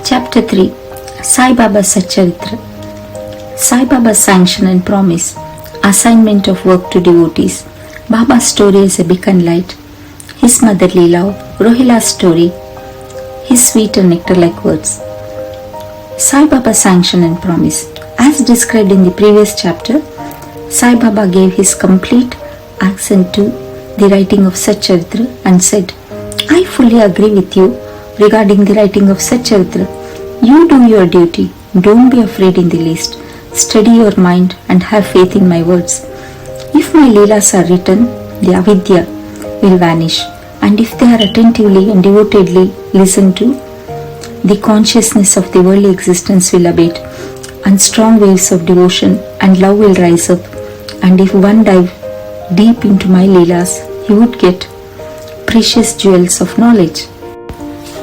Chapter 3 Sai Baba's Satcharitra. Sai Baba's sanction and promise. Assignment of work to devotees. Baba's story is a beacon light. His motherly love. Rohila's story. His sweet and nectar-like words. Sai Baba's sanction and promise. As described in the previous chapter, Sai Baba gave his complete assent to the writing of Satcharitra and said, I fully agree with you regarding the writing of Satcharitra. You do your duty. Don't be afraid in the least. Steady your mind and have faith in my words. If my Leelas are written, the avidya will vanish, and if they are attentively and devotedly listened to, the consciousness of the worldly existence will abate, and strong waves of devotion and love will rise up, and if one dive deep into my Leelas, he would get precious jewels of knowledge.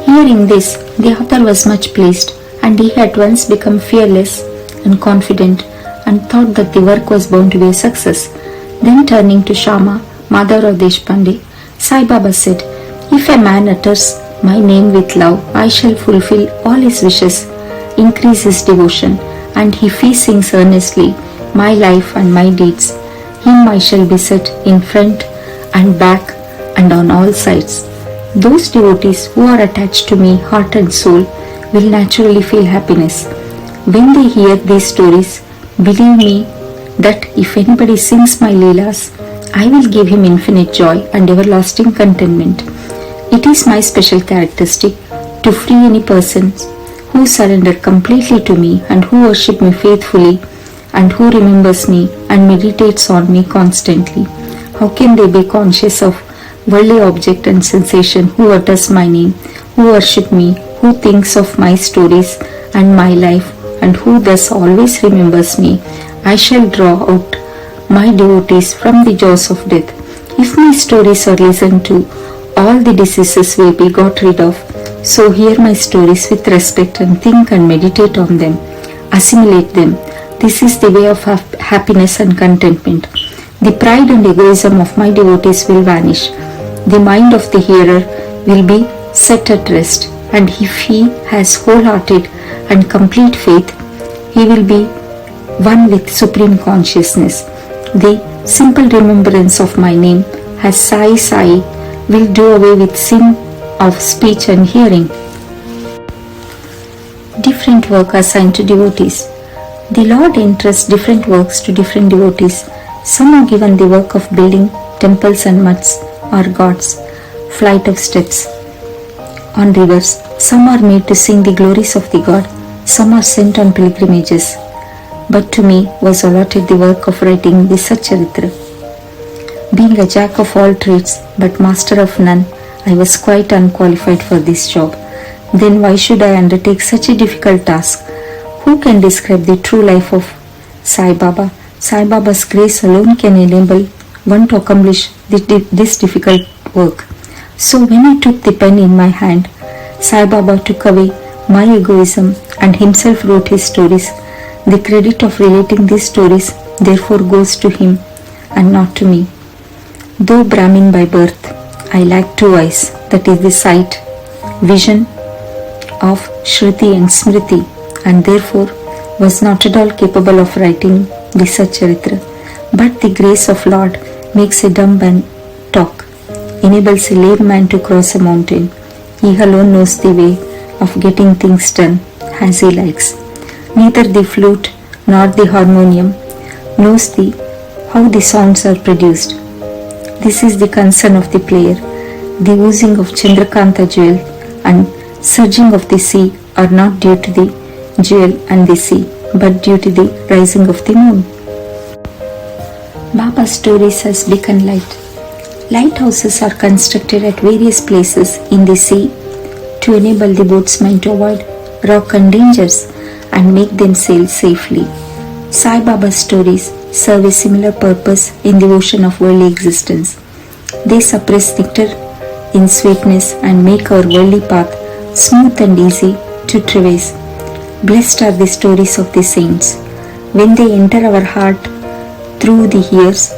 Hearing this, the author was much pleased, and he at once became fearless and confident and thought that the work was bound to be a success. Then turning to Shama, Madhavrao Deshpande, Sai Baba said, If a man utters my name with love, I shall fulfill all his wishes, increase his devotion, and if he sings earnestly my life and my deeds, him I shall beset in front and back and on all sides. Those devotees who are attached to me, heart and soul, will naturally feel happiness. When they hear these stories, believe me that if anybody sings my Leelas, I will give him infinite joy and everlasting contentment. It is my special characteristic to free any person who surrender completely to me and who worship me faithfully and who remembers me and meditates on me constantly. How can they be conscious of worldly object and sensation who utters my name, who worship me, who thinks of my stories and my life, and who thus always remembers me? I shall draw out my devotees from the jaws of death. If my stories are listened to, all the diseases will be got rid of. So hear my stories with respect and think and meditate on them. Assimilate them. This is the way of happiness and contentment. The pride and egoism of my devotees will vanish. The mind of the hearer will be set at rest, and if he has wholehearted and complete faith, he will be one with supreme consciousness. The simple remembrance of my name as Sai Sai will do away with sin of speech and hearing. Different work assigned to devotees. The Lord entrusts different works to different devotees. Some are given the work of building temples and mutts or gods, flight of steps on rivers. Some are made to sing the glories of the God. Some are sent on pilgrimages. But to me was allotted the work of writing the Satcharitra. Being a jack of all trades but master of none, I was quite unqualified for this job. Then why should I undertake such a difficult task? Who can describe the true life of Sai Baba? Sai Baba's grace alone can enable one to accomplish this difficult work. So when I took the pen in my hand, Sai Baba took away my egoism and himself wrote his stories. The credit of relating these stories therefore goes to him and not to me. Though Brahmin by birth, I lack two eyes, that is the sight, vision of Shruti and Smriti, and therefore was not at all capable of writing the Satcharitra. But the grace of Lord makes a dumb man talk, enables a lame man to cross a mountain. He alone knows the way of getting things done as he likes. Neither the flute nor the harmonium knows how the sounds are produced. This is the concern of the player. The oozing of Chandrakanta jewel and surging of the sea are not due to the jewel and the sea, but due to the rising of the moon. Baba's stories as beacon light. Lighthouses are constructed at various places in the sea to enable the boatsmen to avoid rock and dangers and make them sail safely. Sai Baba's stories serve a similar purpose in the ocean of worldly existence. They suppress nectar in sweetness and make our worldly path smooth and easy to traverse. Blessed are the stories of the saints. When they enter our heart through the ears,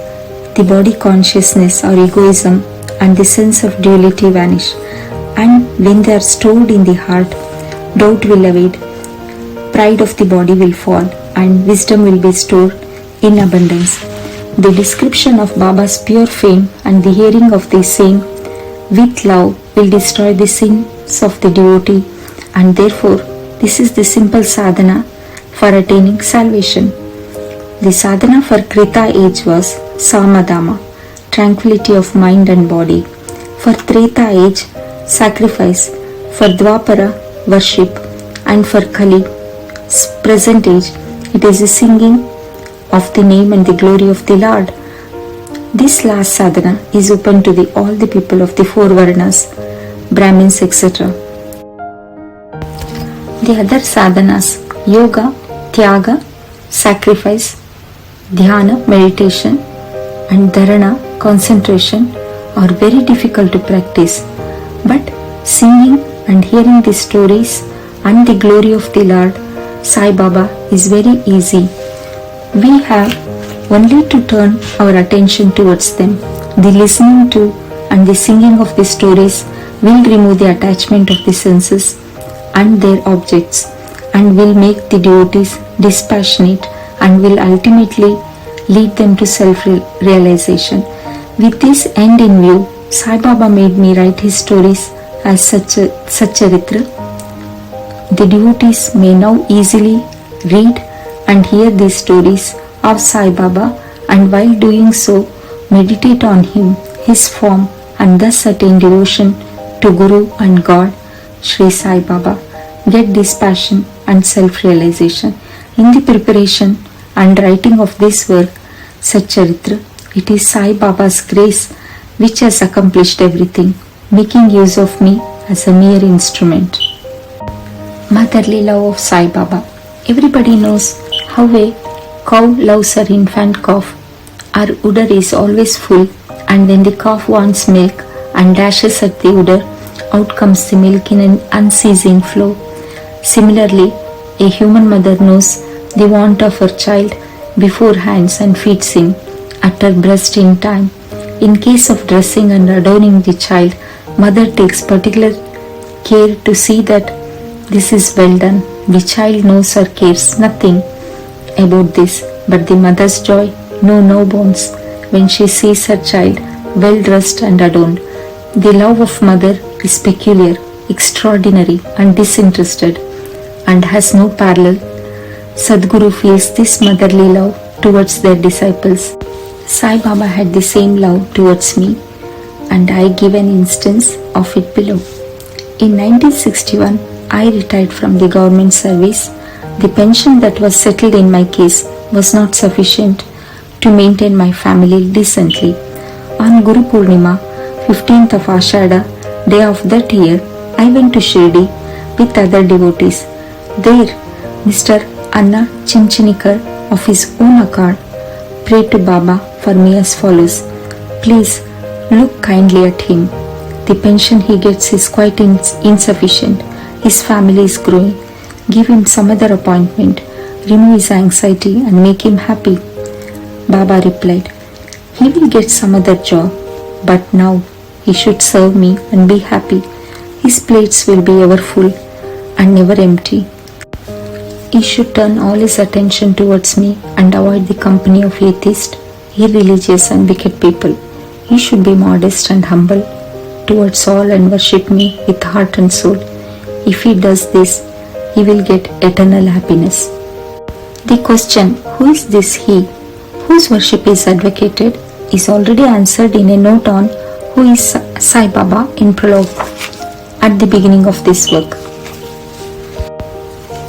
the body consciousness or egoism and the sense of duality vanish, and when they are stored in the heart, doubt will evade, pride of the body will fall, and wisdom will be stored in abundance. The description of Baba's pure fame and the hearing of the same with love will destroy the sins of the devotee, and therefore this is the simple sadhana for attaining salvation. The sadhana for Krita age was Samadama, tranquility of mind and body. For Treta age, sacrifice. For Dwapara, worship. And for Kali, present age, it is the singing of the name and the glory of the Lord. This last sadhana is open to all the people of the four Varnas, Brahmins, etc. The other sadhanas, yoga, tyaga, sacrifice, dhyana, meditation, and dharana, concentration, are very difficult to practice. But singing and hearing the stories and the glory of the Lord Sai Baba is very easy. We have only to turn our attention towards them. The listening to and the singing of the stories will remove the attachment of the senses and their objects, and will make the devotees dispassionate, and will ultimately lead them to self-realization. With this end in view, Sai Baba made me write his stories as Satcharitra. The devotees may now easily read and hear these stories of Sai Baba, and while doing so, meditate on him, his form, and thus attain devotion to Guru and God, Sri Sai Baba. Get dispassion and self-realization. In the preparation and writing of this work, Satcharitra, it is Sai Baba's grace which has accomplished everything, making use of me as a mere instrument. Motherly love of Sai Baba. Everybody knows how a cow loves her infant calf. Our udder is always full, and when the calf wants milk and dashes at the udder, out comes the milk in an unceasing flow. Similarly, a human mother knows the want of her child beforehand and feeds him at her breast in time. In case of dressing and adorning the child, mother takes particular care to see that this is well done. The child knows or cares nothing about this, but the mother's joy knows no bounds when she sees her child well dressed and adorned. The love of mother is peculiar, extraordinary, and disinterested, and has no parallel. Sadguru feels this motherly love towards their disciples. Sai Baba had the same love towards me, and I give an instance of it below. In 1961, I retired from the government service. The pension that was settled in my case was not sufficient to maintain my family decently. On Guru Purnima, 15th of Ashada, day of that year, I went to Shirdi with other devotees. There, Mr. Anna Chinchinikar, of his own accord, prayed to Baba for me as follows: please look kindly at him. The pension he gets is quite insufficient. His family is growing. Give him some other appointment. Remove his anxiety and make him happy. Baba replied, he will get some other job, but now he should serve me and be happy. His plates will be ever full and never empty. He should turn all his attention towards me and avoid the company of atheists, irreligious and wicked people. He should be modest and humble towards all and worship me with heart and soul. If he does this, he will get eternal happiness. The question, who is this he whose worship is advocated, is already answered in a note on who is Sai Baba in prologue at the beginning of this work.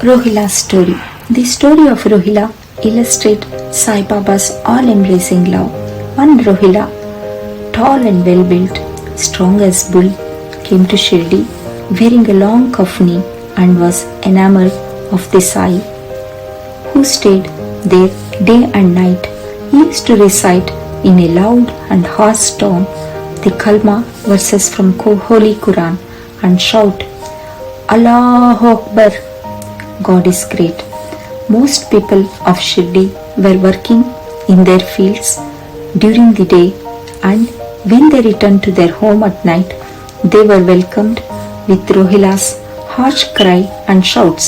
Rohila's story. The story of Rohila illustrates Sai Baba's all-embracing love. One Rohila, tall and well-built, strong as bull, came to Shirdi wearing a long kafni and was enamored of the Sai, who stayed there day and night. He used to recite in a loud and harsh tone the Kalma verses from Holy Quran and shout, Allahu Akbar, God is great. Most people of Shirdi were working in their fields during the day, and when they returned to their home at night, they were welcomed with Rohila's harsh cry and shouts.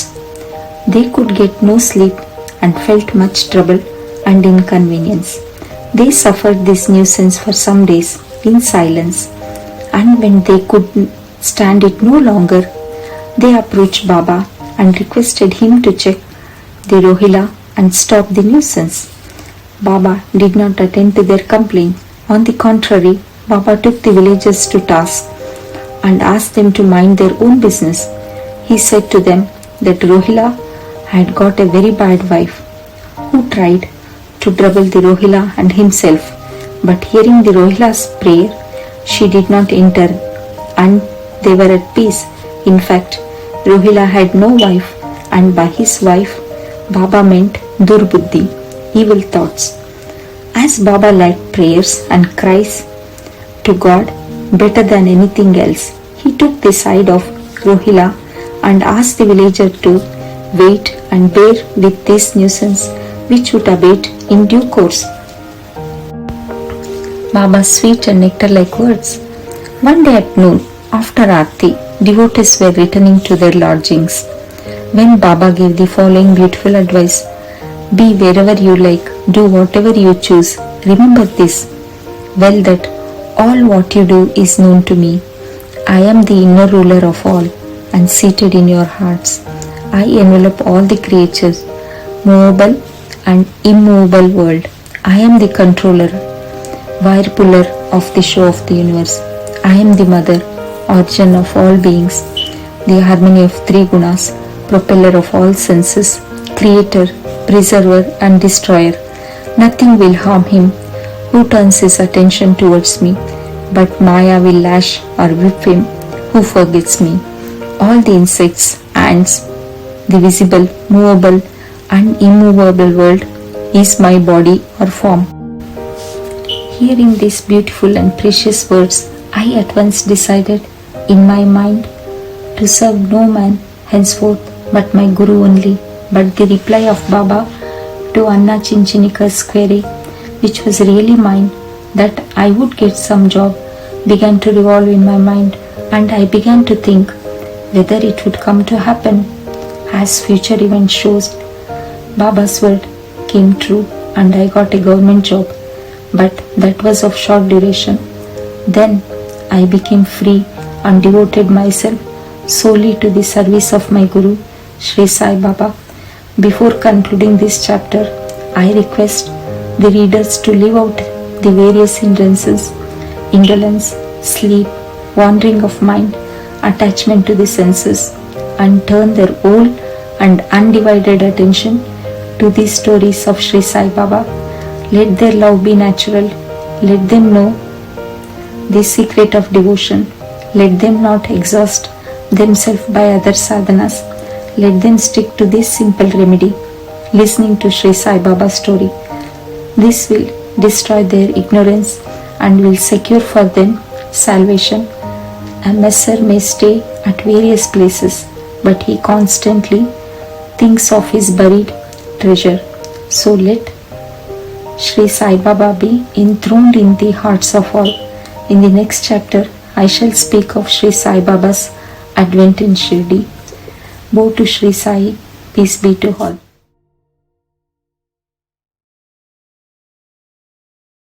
They could get no sleep and felt much trouble and inconvenience. They suffered this nuisance for some days in silence, and when they could stand it no longer, they approached Baba and requested him to check the Rohila and stop the nuisance. Baba did not attend to their complaint. On the contrary, Baba took the villagers to task and asked them to mind their own business. He said to them that Rohila had got a very bad wife who tried to trouble the Rohila and himself, but hearing the Rohila's prayer, she did not enter and they were at peace. In fact, Rohila had no wife, and by his wife, Baba meant Durbuddhi, evil thoughts. As Baba liked prayers and cries to God better than anything else, he took the side of Rohila and asked the villager to wait and bear with this nuisance which would abate in due course. Baba's sweet and nectar-like words. One day at noon, after Aarti, devotees were returning to their lodgings when Baba gave the following beautiful advice: be wherever you like, do whatever you choose. Remember this, well, that all what you do is known to me. I am the inner ruler of all and seated in your hearts. I envelop all the creatures, movable and immovable world. I am the controller, wire puller of the show of the universe. I am the mother, origin of all beings, the harmony of three gunas, propeller of all senses, creator, preserver and destroyer. Nothing will harm him who turns his attention towards me, but Maya will lash or whip him who forgets me. All the insects, ants, the visible, movable and immovable world is my body or form. Hearing these beautiful and precious words, I at once decided in my mind to serve no man henceforth but my Guru only. But the reply of Baba to Anna Chinchinika's query, which was really mine, that I would get some job, began to revolve in my mind, and I began to think whether it would come to happen. As future event shows, Baba's word came true and I got a government job, but that was of short duration. Then I became free and devoted myself solely to the service of my Guru, Sri Sai Baba. Before concluding this chapter, I request the readers to leave out the various hindrances, indolence, sleep, wandering of mind, attachment to the senses, and turn their whole and undivided attention to the stories of Sri Sai Baba. Let their love be natural. Let them know the secret of devotion. Let them not exhaust themselves by other sadhanas. Let them stick to this simple remedy, listening to Sri Sai Baba's story. This will destroy their ignorance and will secure for them salvation. A messer may stay at various places, but he constantly thinks of his buried treasure. So let Sri Sai Baba be enthroned in the hearts of all. In the next chapter, I shall speak of Sri Sai Baba's advent in Shirdi. Woe to Sri Sai, peace be to all.